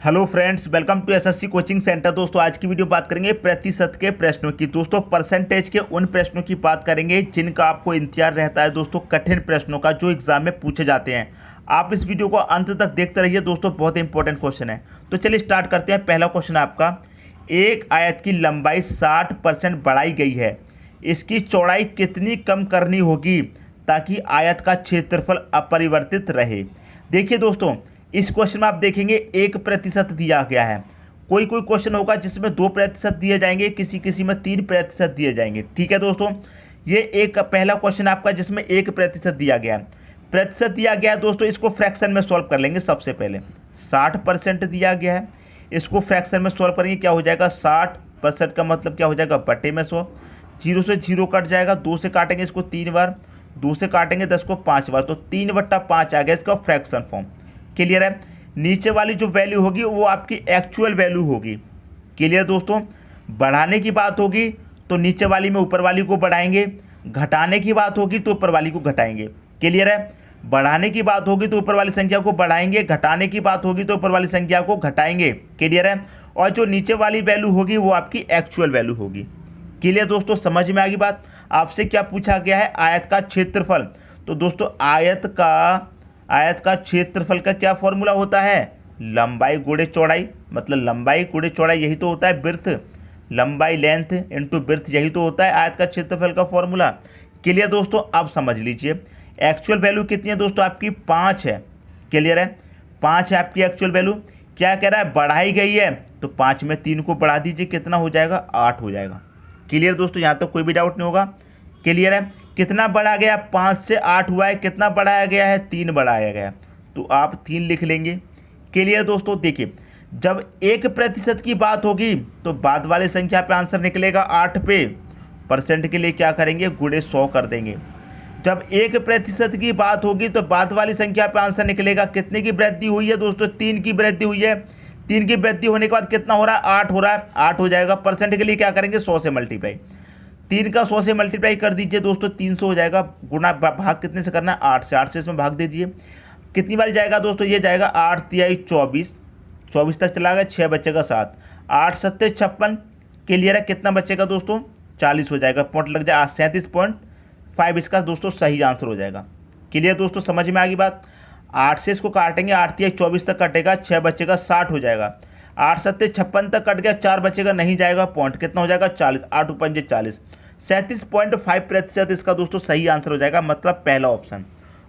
Hello friends, welcome to SSC coaching centre. दोस्तों आज की वीडियो बात करेंगे प्रतिशत के प्रश्नों की। दोस्तों परसेंटेज के उन प्रश्नों की बात करेंगे जिनका आपको इंतजार रहता है दोस्तों, कठिन प्रश्नों का जो एग्जाम में पूछे जाते हैं। आप इस वीडियो को अंत तक देखते रहिए दोस्तों, बहुत इंपॉर्टेंट क्वेश्चन है। तो चलिए स्टार्ट करते हैं। पहला क्वेश्चन है आपका, एक आयत की लंबाई 60% बढ़ाई गई है, इसकी चौड़ाई कितनी कम करनी होगी ताकि आयत का क्षेत्रफल अपरिवर्तित रहे। देखिए दोस्तों, इस क्वेश्चन में आप देखेंगे 1% दिया गया है। कोई कोई क्वेश्चन होगा जिसमें 2% दिए जाएंगे, किसी किसी में 3% दिए जाएंगे। ठीक है दोस्तों, ये एक पहला क्वेश्चन आपका जिसमें 1% दिया गया है। प्रतिशत दिया गया है दोस्तों, इसको फ्रैक्शन में सॉल्व कर लेंगे। सबसे पहले 60% दिया गया है, इसको फ्रैक्शन में सॉल्व करेंगे। क्या हो जाएगा, 60% का मतलब क्या हो जाएगा, बटे में 100। 0 से 0 कट जाएगा, 2 से काटेंगे इसको 3 बार, 2 से काटेंगे 10 को 5 बार, तो 3/5 आ गया इसका फ्रैक्शन फॉर्म। क्लियर है। नीचे वाली जो वैल्यू होगी वो आपकी एक्चुअल वैल्यू होगी। क्लियर दोस्तों। बढ़ाने की बात होगी तो नीचे वाली में ऊपर वाली को बढ़ाएंगे, घटाने की बात होगी तो ऊपर वाली को घटाएंगे। क्लियर है। बढ़ाने की बात होगी तो ऊपर वाली संख्या को बढ़ाएंगे, घटाने की बात होगी तो ऊपर वाली संख्या को घटाएंगे। क्लियर है। और जो नीचे वाली वैल्यू होगी वो आपकी एक्चुअल वैल्यू होगी। क्लियर दोस्तों, समझ में आ गई बात। आपसे क्या पूछा गया है, आयत का क्षेत्रफल। तो दोस्तों आयत का क्षेत्रफल का क्या फॉर्मूला होता है, लंबाई गुणे चौड़ाई। मतलब लंबाई गुणे चौड़ाई, यही तो होता है बिर्थ। लंबाई लेंथ इनटू बिर्थ, यही तो होता है आयत का क्षेत्रफल का फॉर्मूला। क्लियर दोस्तों, अब समझ लीजिए एक्चुअल वैल्यू कितनी है दोस्तों, आपकी 5 है। क्लियर है, 5 है आपकी एक्चुअल वैल्यू। क्या कह रहा है, बढ़ाई गई है, तो 5 में 3 को बढ़ा दीजिए, कितना हो जाएगा, 8 हो जाएगा। क्लियर दोस्तों, यहाँ तक कोई भी डाउट नहीं होगा। क्लियर है। कितना बढ़ा गया, 5 से 8 हुआ है, कितना बढ़ाया गया है, 3 बढ़ाया गया, तो आप 3 लिख लेंगे। क्लियर दोस्तों। देखिए, जब 1% की बात होगी तो बाद वाले संख्या पे आंसर निकलेगा 8 पे। परसेंट के लिए क्या करेंगे, गुणे 100 कर देंगे। जब 1% की बात होगी तो बाद वाली संख्या पे आंसर निकलेगा, कितने की वृद्धि हुई है दोस्तों, 3 की वृद्धि हुई है। 3 की वृद्धि होने के बाद कितना हो रहा है, 8 हो रहा है, 8 हो जाएगा। परसेंट के लिए क्या करेंगे, 100 से मल्टीप्लाई। 3 का 100 से मल्टीप्लाई कर दीजिए दोस्तों, 300 हो जाएगा। गुणा भाग कितने से करना है, 8 से। 8 से इसमें भाग दे दीजिए। कितनी बार जाएगा दोस्तों, ये जाएगा 8 तिहाई 24, 24 तक चला गया, 6 बचेगा 7, 8 सत्ते 56। क्लियर है। कितना बचेगा दोस्तों, 40 हो जाएगा। पॉइंट लग जाए 37.5 इसका दोस्तों सही आंसर हो जाएगा। क्लियर दोस्तों, समझ में आ गई बात। 8 से इसको काटेंगे, 8 तिहाई 24 तक कटेगा, 6 बचेगा 60 हो जाएगा। 8 सत्ते 56 तक कट गया, 4 बचेगा, नहीं जाएगा। पॉइंट कितना हो जाएगा, 40, 8 पंजे 40, 37.5% इसका दोस्तों सही आंसर हो जाएगा, मतलब पहला ऑप्शन।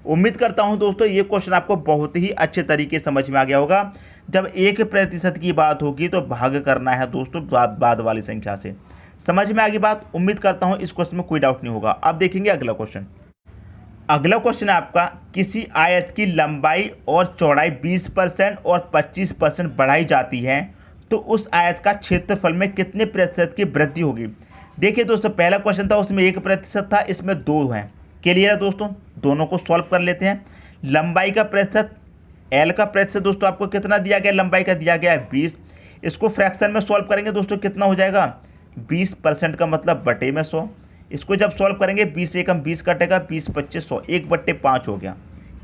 उम्मीद करता हूं दोस्तों ये क्वेश्चन आपको बहुत ही अच्छे तरीके से समझ में आ गया होगा। जब 1% की बात होगी तो भाग करना है दोस्तों बाद वाली संख्या से। समझ में आ गई बात। उम्मीद करता हूं इस क्वेश्चन में कोई डाउट नहीं होगा। अब देखेंगे अगला क्वेश्चन। अगला क्वेश्चन है आपका, किसी आयत की लंबाई और चौड़ाई 20% और 25% बढ़ाई जाती है तो उस आयत का क्षेत्रफल में कितने प्रतिशत की वृद्धि होगी। देखिए दोस्तों, पहला क्वेश्चन था उसमें 1% था, इसमें 2 हैं। क्लियर है दोस्तों, दोनों को सॉल्व कर लेते हैं। लंबाई का प्रतिशत, एल का प्रतिशत दोस्तों आपको कितना दिया गया, लंबाई का दिया गया है 20। इसको फ्रैक्शन में सॉल्व करेंगे दोस्तों, कितना हो जाएगा, 20% का मतलब बटे में 100। इसको जब सॉल्व करेंगे 20 से कम 20 कटेगा, 20 25 100, 1/5 हो गया।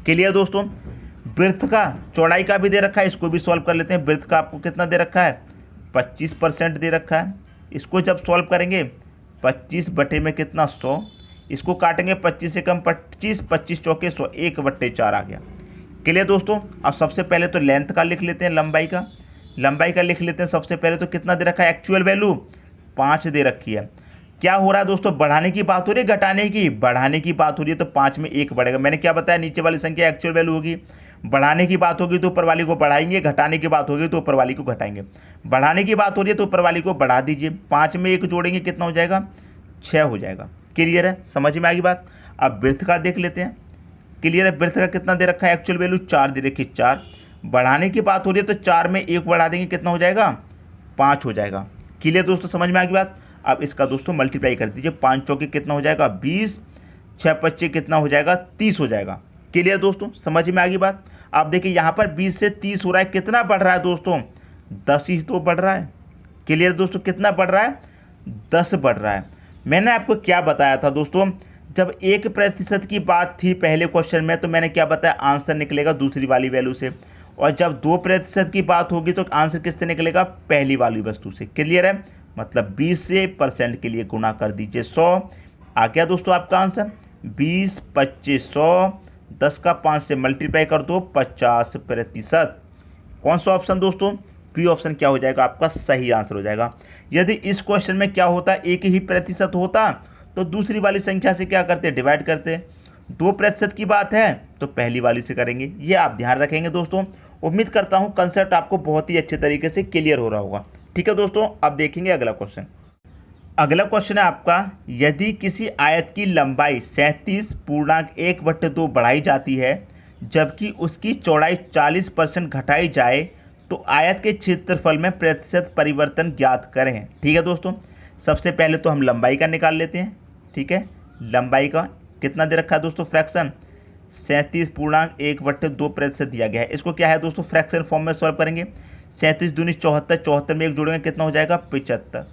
क्लियर दोस्तों। वृत्त का चौड़ाई का भी दे रखा है, इसको भी सॉल्व कर लेते हैं। वृत्त का आपको कितना दे रखा है, 25% दे रखा है। इसको जब सॉल्व करेंगे 25 बटे में कितना, 100। इसको काटेंगे 25 से कम 25, 25 चौके 100, 1/4 आ गया। क्लियर दोस्तों। अब सबसे पहले तो लेंथ का लिख लेते हैं, लंबाई का लिख लेते हैं। सबसे पहले तो कितना दे रखा है, एक्चुअल वैल्यू 5 दे रखी है। क्या हो रहा है दोस्तों, बढ़ाने की बात हो रही है, घटाने की, बढ़ाने की बात हो रही है, तो 5 में 1 बढ़ेगा। मैंने क्या बताया, नीचे वाली संख्या एक्चुअल वैल्यू होगी। बढ़ाने की बात होगी तो ऊपर वाली को बढ़ाएंगे, घटाने की बात होगी तो ऊपर वाली को घटाएंगे। बढ़ाने की बात हो रही है तो ऊपर वाली को बढ़ा दीजिए। 5 में 1 जोड़ेंगे, कितना हो जाएगा, 6 हो जाएगा। क्लियर है, समझ में आ गई बात। अब वृत्त का देख लेते हैं। क्लियर है। वृत्त का कितना दे रखा है, एक्चुअल वैल्यू 4 दे रखी है, 4। बढ़ाने की बात हो रही है तो 4 में 1 बढ़ा देंगे, कितना हो जाएगा, 5 हो जाएगा। क्लियर दोस्तों, समझ में आ गई बात। अब इसका दोस्तों मल्टीप्लाई कर दीजिए, 5 चौके कितना हो जाएगा, 20, 6 25 कितना हो जाएगा, 30 हो जाएगा। क्लियर दोस्तों, समझ में आ गई बात। आप देखिए यहाँ पर 20 से 30 हो रहा है, कितना बढ़ रहा है दोस्तों, 10 ही तो बढ़ रहा है। क्लियर दोस्तों, कितना बढ़ रहा है, 10 बढ़ रहा है। मैंने आपको क्या बताया था दोस्तों, जब 1% की बात थी पहले क्वेश्चन में, तो मैंने क्या बताया, आंसर निकलेगा दूसरी वाली वैल्यू से। और जब 2% की बात होगी तो आंसर किससे निकलेगा, पहली वाली वस्तु से। क्लियर है, मतलब 20 से % के लिए गुना कर दीजिए 100। आ गया दोस्तों आपका आंसर 20, 25, 100, 10 का 5 से मल्टीप्लाई कर दो 50%। कौन सा ऑप्शन दोस्तों, बी ऑप्शन क्या हो जाएगा आपका सही आंसर हो जाएगा। यदि इस क्वेश्चन में क्या होता, 1 ही प्रतिशत होता तो दूसरी वाली संख्या से क्या करते, डिवाइड करते। 2% की बात है तो पहली वाली से करेंगे। ये आप ध्यान रखेंगे दोस्तों। उम्मीद करता हूँ कंसेप्ट आपको बहुत ही अच्छे तरीके से क्लियर हो रहा होगा। ठीक है दोस्तों, अब देखेंगे अगला क्वेश्चन। अगला क्वेश्चन है आपका, यदि किसी आयत की लंबाई 37.1/2 बढ़ाई जाती है जबकि उसकी चौड़ाई 40% घटाई जाए तो आयत के क्षेत्रफल में प्रतिशत परिवर्तन ज्ञात करें। ठीक है दोस्तों, सबसे पहले तो हम लंबाई का निकाल लेते हैं। ठीक है, लंबाई का कितना दे रखा है दोस्तों, फ्रैक्शन 37.1/2% दिया गया है। इसको क्या है दोस्तों, फ्रैक्शन फॉर्म में सॉल्व करेंगे। 37 दूनी 74, 74 में 1 जोड़ेंगे कितना हो जाएगा, 75।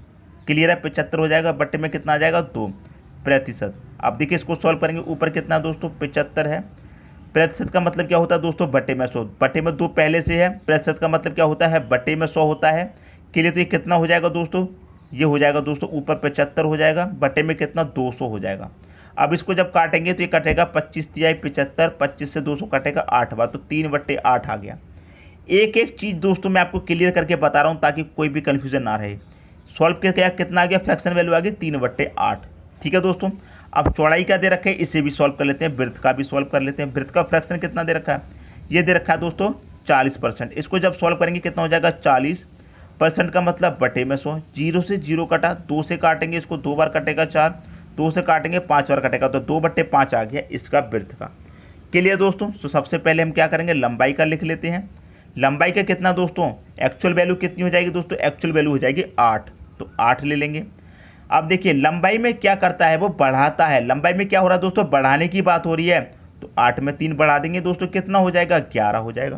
क्लियर है, 75 हो जाएगा, बट्टे में कितना आ जाएगा 2%। अब देखिए इसको सॉल्व करेंगे, ऊपर कितना दोस्तों 75 है। प्रतिशत का मतलब क्या होता है दोस्तों, बट्टे में 100, बट्टे में 2 पहले से है। प्रतिशत का मतलब क्या होता है, बट्टे में 100 होता है। के लिए तो ये कितना हो जाएगा दोस्तों, ये हो जाएगा दोस्तों ऊपर 75 हो जाएगा, बट्टे में कितना 200 हो जाएगा। अब इसको जब काटेंगे तो ये कटेगा 25 तिहाई 75, 25 से 200 कटेगा 8 बार, तो 3/8 आ गया। एक एक चीज़ दोस्तों मैं आपको क्लियर करके बता रहा हूँ ताकि कोई भी कन्फ्यूजन ना रहे। सॉल्व करके कितना आ गया, फ्रैक्शन वैल्यू आ गई 3/8। ठीक है दोस्तों, अब चौड़ाई का दे रखे है, इसे भी सॉल्व कर लेते हैं, वृत्त का भी सॉल्व कर लेते हैं। वृत्त का फ्रैक्शन कितना दे रखा है, ये दे रखा है दोस्तों 40%। इसको जब सॉल्व करेंगे कितना हो जाएगा 40% का मतलब बटे में 100। 0 से 0 कटा, 2 से काटेंगे इसको 2 बार कटेगा 4, 2 से काटेंगे 5 बार कटेगा, तो 2/5 आ गया इसका वृत्त का। क्लियर दोस्तों, तो सबसे पहले हम क्या करेंगे, लंबाई का लिख लेते हैं। लंबाई का कितना दोस्तों, एक्चुअल वैल्यू कितनी हो जाएगी दोस्तों, एक्चुअल वैल्यू हो जाएगी 8, तो 8 ले लेंगे। अब देखिए लंबाई में क्या करता है, वो बढ़ाता है। लंबाई में क्या हो रहा है दोस्तों, बढ़ाने की बात हो रही है, तो 8 में 3 बढ़ा देंगे दोस्तों, कितना हो जाएगा 11 हो जाएगा।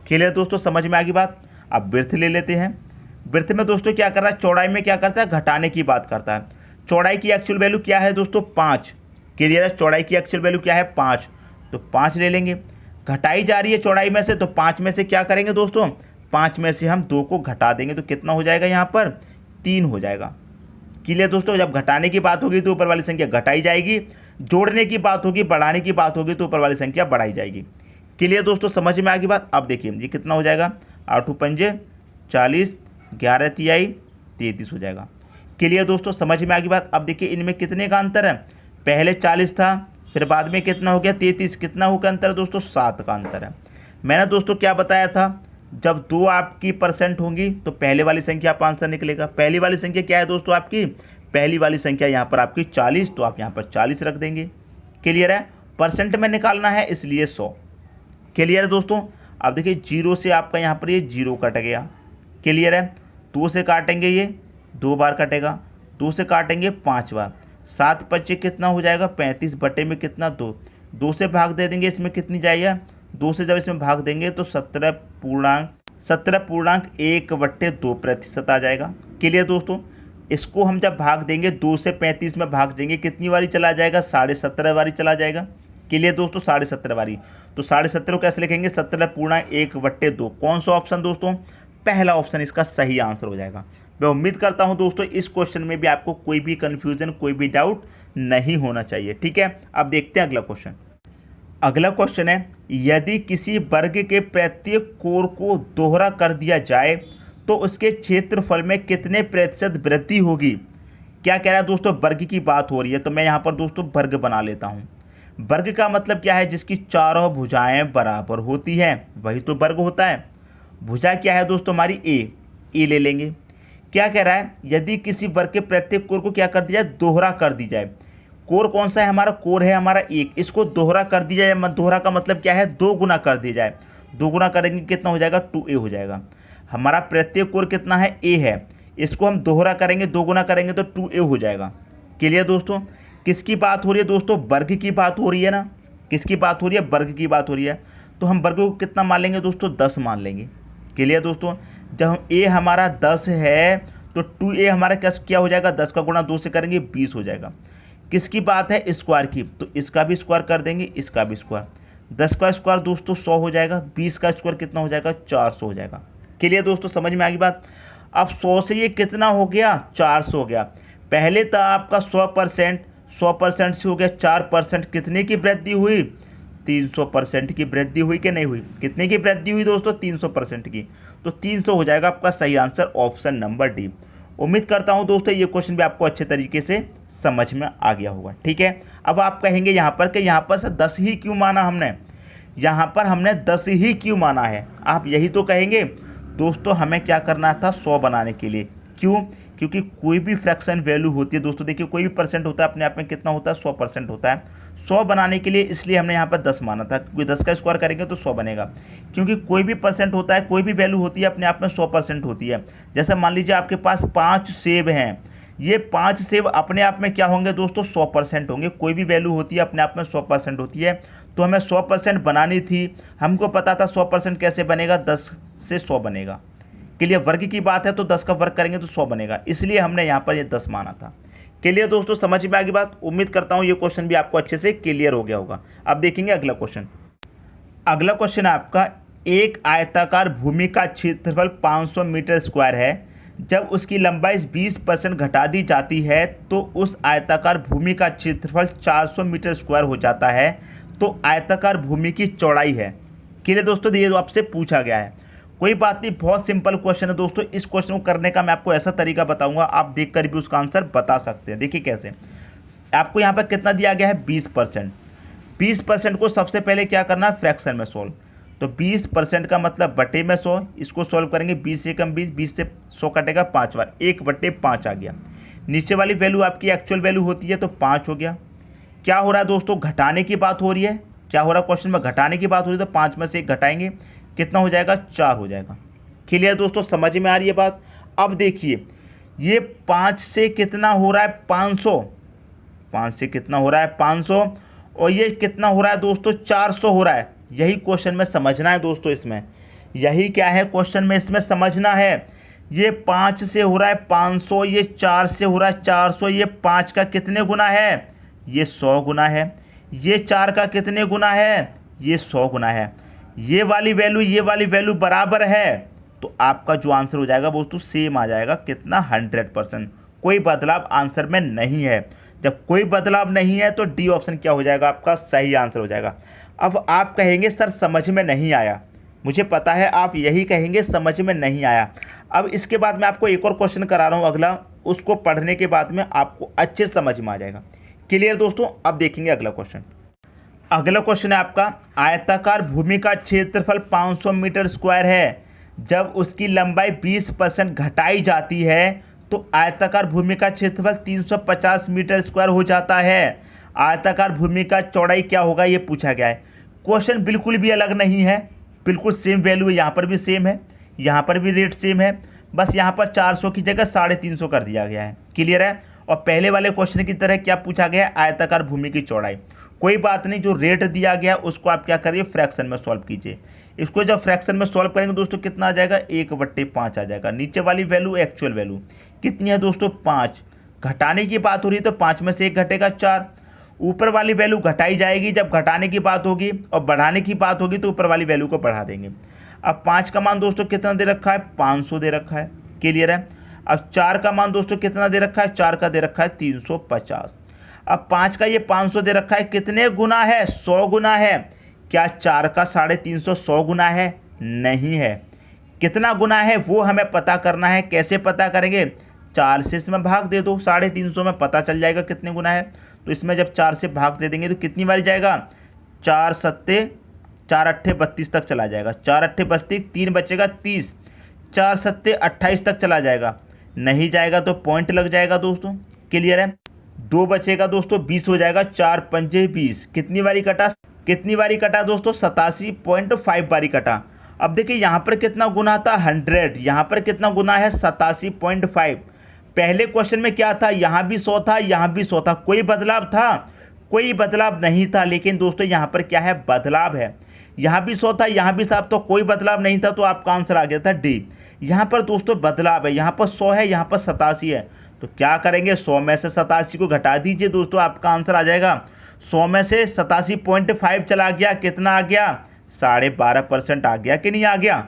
क्लियर दोस्तों, समझ में आ गई बात। अब वृत्त ले लेते हैं। वृत्त में दोस्तों क्या कर रहा है, चौड़ाई में क्या करता है, घटाने की बात करता है। चौड़ाई की एक्चुअल वैल्यू क्या है दोस्तों 5। क्लियर है, चौड़ाई की एक्चुअल वैल्यू क्या है 5, तो 5 ले लेंगे। घटाई जा रही है चौड़ाई में से, तो 5 में से क्या करेंगे दोस्तों, 5 में से हम 2 को घटा देंगे, तो कितना हो जाएगा यहाँ पर 3 हो जाएगा। क्लियर दोस्तों, जब घटाने की बात होगी तो ऊपर वाली संख्या घटाई जाएगी, जोड़ने की बात होगी, बढ़ाने की बात होगी तो ऊपर वाली संख्या बढ़ाई जाएगी। क्लियर दोस्तों, समझ में आ गई बात। अब देखिए ये कितना हो जाएगा, 8 पंजे 40, 11 तिहाई 33 हो जाएगा। क्लियर दोस्तों, समझ में आ गई बात। अब देखिए इनमें कितने का अंतर है, पहले 40 था, फिर बाद में कितना हो गया 33, कितना होगा अंतर दोस्तों 7 का अंतर है। मैंने दोस्तों क्या बताया था, जब 2 आपकी % होंगी तो पहले वाली संख्या आप आंसर निकलेगा। पहली वाली संख्या क्या है दोस्तों आपकी, पहली वाली संख्या यहाँ पर आपकी 40, तो आप यहाँ पर 40 रख देंगे। क्लियर है, % में निकालना है इसलिए 100। क्लियर है दोस्तों। अब देखिए 0 से आपका यहाँ पर ये 0 कट गया। क्लियर है, 2 से काटेंगे ये 2 बार कटेगा, 2 से काटेंगे 5 बार, 7 25 कितना हो जाएगा 35, बटे में कितना 2, 2 से भाग दे देंगे, इसमें कितनी जाएगा 2 से जब इसमें भाग देंगे तो 17.1/2% आ जाएगा। क्लियर दोस्तों, इसको हम जब भाग देंगे 2 से 35 में भाग देंगे कितनी बारी चला जाएगा, 17.5 बारी चला जाएगा। क्लियर दोस्तों, 17.5 बारी, तो 17.5 को कैसे लिखेंगे 17.1/2। कौन सा ऑप्शन दोस्तों, पहला ऑप्शन इसका सही आंसर हो जाएगा। मैं उम्मीद करता हूं दोस्तों इस क्वेश्चन में भी आपको कोई भी कंफ्यूजन, कोई भी डाउट नहीं होना चाहिए। ठीक है, अब देखते हैं अगला क्वेश्चन। अगला क्वेश्चन है, यदि किसी वर्ग के प्रत्येक कोण को दोहरा कर दिया जाए तो उसके क्षेत्रफल में कितने % वृद्धि होगी। क्या कह रहा है दोस्तों, वर्ग की बात हो रही है, तो मैं यहाँ पर दोस्तों वर्ग बना लेता हूँ। वर्ग का मतलब क्या है, जिसकी चारों भुजाएं बराबर होती हैं वही तो वर्ग होता है। भुजा क्या है दोस्तों हमारी ए ले लेंगे। क्या कह रहा है, यदि किसी वर्ग के प्रत्येक कोण को क्या कर दिया जाए, दोहरा कर दी जाए। कोण कौन सा है हमारा, कोण है हमारा 1, इसको दोहरा कर दिया जाए। दोहरा का मतलब क्या है, 2 गुना कर दिया जाए। 2 गुना करेंगे कितना हो जाएगा 2a हो जाएगा। हमारा प्रत्येक कोण कितना है a है, इसको हम दोहरा करेंगे 2 गुना करेंगे तो 2a हो जाएगा। क्लियर दोस्तों, किसकी बात हो रही है दोस्तों, वर्ग की बात हो रही है ना, किसकी बात हो रही है, वर्ग की बात हो रही है। तो हम वर्ग को कितना मान लेंगे दोस्तों, 10 मान लेंगे। क्लियर दोस्तों, जब a हमारा 10 है तो 2a हमारा क्या हो जाएगा, 10 का गुणा 2 से करेंगे 20 हो जाएगा। किसकी बात है, स्क्वायर की, तो इसका भी स्क्वायर कर देंगे, इसका भी स्क्वायर। 10 का स्क्वायर दोस्तों 100 हो जाएगा, 20 का स्क्वायर कितना हो जाएगा 400 हो जाएगा। क्लियर दोस्तों, समझ में आ गई बात। अब 100 से ये कितना हो गया 400 हो गया। पहले था आपका 100% से हो गया 4%, कितने की वृद्धि हुई 300% की वृद्धि हुई कि नहीं हुई, कितने की वृद्धि हुई दोस्तों 300% की, तो 300 हो जाएगा आपका सही आंसर ऑप्शन नंबर डी। उम्मीद करता हूं दोस्तों ये क्वेश्चन भी आपको अच्छे तरीके से समझ में आ गया होगा। ठीक है, अब आप कहेंगे यहाँ पर कि यहाँ पर से 10 ही क्यों माना हमने, यहाँ पर हमने 10 ही क्यों माना है, आप यही तो कहेंगे दोस्तों। हमें क्या करना था 100 बनाने के लिए, क्यों, क्योंकि कोई भी फ्रैक्शन वैल्यू होती है दोस्तों, देखिए कोई भी परसेंट होता है अपने आप में कितना होता है 100% होता है। 100 बनाने के लिए इसलिए हमने यहाँ पर 10 माना था, क्योंकि 10 का स्क्वायर करेंगे तो 100 बनेगा। क्योंकि कोई भी परसेंट होता है, कोई भी वैल्यू होती है अपने आप में 100% होती है। जैसे मान लीजिए आपके पास 5 सेब हैं, ये 5 सेब अपने आप में क्या होंगे दोस्तों 100% होंगे। कोई भी वैल्यू होती है अपने आप में 100% होती है, तो हमें 100% बनानी थी। हमको पता था 100% कैसे बनेगा, 10 से 100 बनेगा। क्लियर, वर्ग की बात है तो 10 का वर्ग करेंगे तो 100 बनेगा, इसलिए हमने यहाँ पर ये 10 माना था। क्लियर दोस्तों, समझ में आ गई बात। उम्मीद करता हूँ ये क्वेश्चन भी आपको अच्छे से क्लियर हो गया होगा। अब देखेंगे अगला क्वेश्चन। अगला क्वेश्चन है आपका, एक आयताकार भूमि का क्षेत्रफल 500 मीटर स्क्वायर है। जब उसकी लंबाई 20% घटा दी जाती है तो उस आयताकार भूमि का क्षेत्रफल 400 मीटर स्क्वायर हो जाता है। तो आयताकार भूमि की चौड़ाई है। क्लियर दोस्तों, ये आपसे पूछा गया है। कोई बात नहीं, बहुत सिंपल क्वेश्चन है दोस्तों। इस क्वेश्चन को करने का मैं आपको ऐसा तरीका बताऊंगा, आप देखकर भी उसका आंसर बता सकते हैं। देखिए कैसे, आपको यहाँ पर कितना दिया गया है 20%। 20% को सबसे पहले क्या करना है फ्रैक्शन में सोल्व। तो 20% का मतलब बटे में 100, इसको सोल्व करेंगे 20 से कम 20, 20 से 100 कटेगा 5 बार, 1/5 आ गया। नीचे वाली वैल्यू आपकी एक्चुअल वैल्यू होती है तो 5 हो गया। क्या हो रहा है दोस्तों, घटाने की बात हो रही है। क्या हो रहा है क्वेश्चन में, घटाने की बात हो रही है, तो 5 में से 1 घटाएंगे, कितना हो जाएगा 4 हो जाएगा। क्लियर दोस्तों, समझ में आ रही है बात। अब देखिए ये 5 से कितना हो रहा है 500, 5 से कितना हो रहा है 500, और ये कितना हो रहा है दोस्तों 400 हो रहा है। यही क्वेश्चन में समझना है दोस्तों, इसमें यही क्या है क्वेश्चन में इसमें समझना है। ये 5 से हो रहा है 500, ये 4 से हो रहा है 400, ये 5 का कितने गुना है, ये 100 गुना है। ये 4 का कितने गुना है, ये 100 गुना है। ये वाली वैल्यू बराबर है, तो आपका जो आंसर हो जाएगा दोस्तों सेम आ जाएगा, कितना 100%। कोई बदलाव आंसर में नहीं है। जब कोई बदलाव नहीं है तो डी ऑप्शन क्या हो जाएगा, आपका सही आंसर हो जाएगा। अब आप कहेंगे सर समझ में नहीं आया, मुझे पता है आप यही कहेंगे समझ में नहीं आया। अब इसके बाद मैं आपको एक और क्वेश्चन करा रहा हूँ अगला, उसको पढ़ने के बाद में आपको अच्छे समझ में आ जाएगा। क्लियर दोस्तों, अब देखेंगे अगला क्वेश्चन। अगला क्वेश्चन है आपका, आयताकार भूमि का क्षेत्रफल 500 मीटर स्क्वायर है। जब उसकी लंबाई 20% घटाई जाती है तो आयताकार भूमि का क्षेत्रफल 350 मीटर स्क्वायर हो जाता है। आयताकार भूमि का चौड़ाई क्या होगा, ये पूछा गया है। क्वेश्चन बिल्कुल भी अलग नहीं है, बिल्कुल सेम वैल्यू है। यहाँ पर भी सेम है, यहाँ पर भी रेट सेम है, बस यहाँ पर 400 की जगह 350 कर दिया गया है। क्लियर है। और पहले वाले क्वेश्चन की तरह क्या पूछा गया है, आयताकार भूमि की चौड़ाई। कोई बात नहीं, जो रेट दिया गया उसको आप क्या करिए फ्रैक्शन में सॉल्व कीजिए। इसको जब फ्रैक्शन में सॉल्व करेंगे दोस्तों कितना आ जाएगा, 1/5 आ जाएगा। नीचे वाली वैल्यू एक्चुअल वैल्यू कितनी है दोस्तों 5। घटाने की बात हो रही है तो 5 में से 1 घटेगा 4। ऊपर वाली वैल्यू घटाई जाएगी जब घटाने की बात होगी, और बढ़ाने की बात होगी तो ऊपर वाली वैल्यू को बढ़ा देंगे। अब 5 का मान दोस्तों कितना दे रखा है, 500 दे रखा है। क्लियर है। अब 4 का मान दोस्तों कितना दे रखा है, 4 का दे रखा है 350। अब 5 का ये 500 दे रखा है, कितने गुना है, 100 गुना है। क्या 4 का 350 100 गुना है, नहीं है। कितना गुना है वो हमें पता करना है। कैसे पता करेंगे, 4 से इसमें भाग दे दो, 350 में पता चल जाएगा कितने गुना है। तो इसमें जब 4 से भाग दे देंगे तो कितनी बारी जाएगा, 4 सत्ते 4 अट्ठे 32 तक चला जाएगा। 4 अट्ठे 32, 3 बचेगा 30, 4 सत्ते 28 तक चला जाएगा। नहीं जाएगा तो पॉइंट लग जाएगा दोस्तों। क्लियर है। 2 बचेगा दोस्तों 20 हो जाएगा, 4 पंजे 20। कितनी बारी कटा दोस्तों, 87.5 बारी कटा। अब देखिए यहाँ पर कितना गुना था 100, यहाँ पर कितना गुना है 87.5। पहले क्वेश्चन में क्या था, यहाँ भी 100 था, यहाँ भी 100 था। कोई बदलाव था, कोई बदलाव नहीं था। लेकिन दोस्तों यहाँ पर क्या है, बदलाव है। यहाँ भी 100 था, यहाँ भी 100, तो कोई बदलाव नहीं था, तो आपका आंसर आ गया था डी। यहाँ पर दोस्तों बदलाव है, यहाँ पर 100 है, यहाँ पर 87 है। तो क्या करेंगे, 100 में से 87 को घटा दीजिए दोस्तों, आपका आंसर आ जाएगा 100 में से 87.5 चला गया, कितना आ गया? 12.5% आ गया कि नहीं आ गया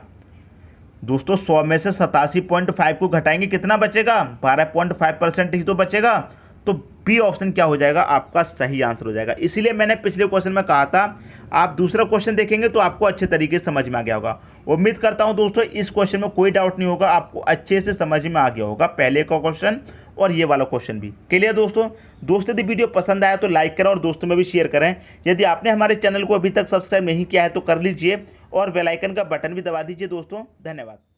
दोस्तों? 100 में से 87.5 को घटाएंगे, कितना बचेगा? 12.5% ही तो बचेगा। तो बी ऑप्शन क्या हो जाएगा? आपका सही आंसर हो जाएगा। इसीलिए मैंने पिछले क्वेश्चन में कहा था आप दूसरा क्वेश्चन देखेंगे तो आपको अच्छे तरीके से समझ में आ गया होगा। उम्मीद करता हूं दोस्तों इस क्वेश्चन में कोई डाउट नहीं होगा, आपको अच्छे से समझ में आ गया होगा, पहले का क्वेश्चन और ये वाला क्वेश्चन भी। क्लियर दोस्तों? यदि वीडियो पसंद आया तो लाइक करें और दोस्तों में भी शेयर करें। यदि आपने हमारे चैनल को अभी तक सब्सक्राइब नहीं किया है तो कर लीजिए और बेल आइकन का बटन भी दबा दीजिए दोस्तों। धन्यवाद।